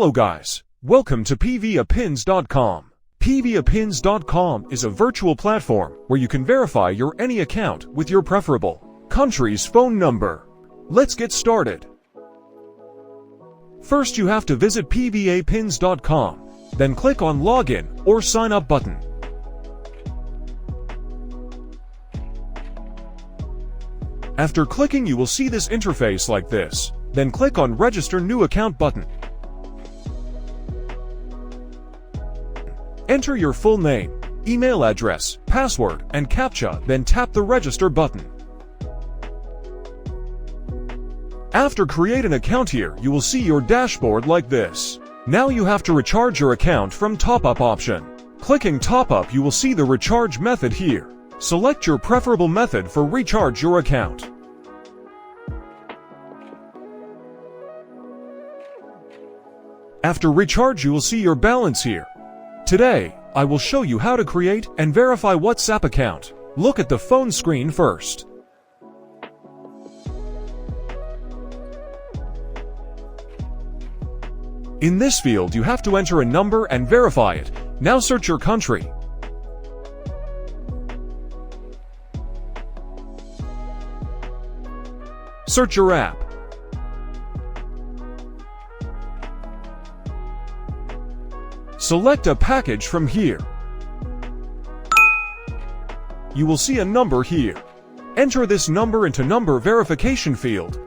Hello guys, welcome to PvaPins.com. PvaPins.com is a virtual platform where you can verify your any account with your preferable country's phone number. Let's get started. First you have to visit PvaPins.com, then click on Login or Sign Up button. After clicking you will see this interface like this, then click on Register New Account button. Enter your full name, email address, password, and CAPTCHA, then tap the Register button. After create an account here, you will see your dashboard like this. Now you have to recharge your account from Top Up option. Clicking Top Up you will see the recharge method here. Select your preferable method for recharge your account. After recharge you will see your balance here. Today, I will show you how to create and verify WhatsApp account. Look at the phone screen first. In this field you have to enter a number and verify it. Now search your country. Search your app. Select a package from here. You will see a number here. Enter this number into number verification field.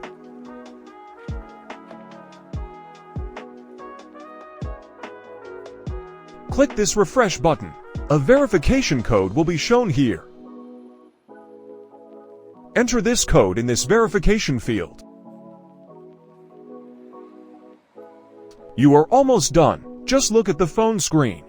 Click this refresh button. A verification code will be shown here. Enter this code in this verification field. You are almost done. Just look at the phone screen.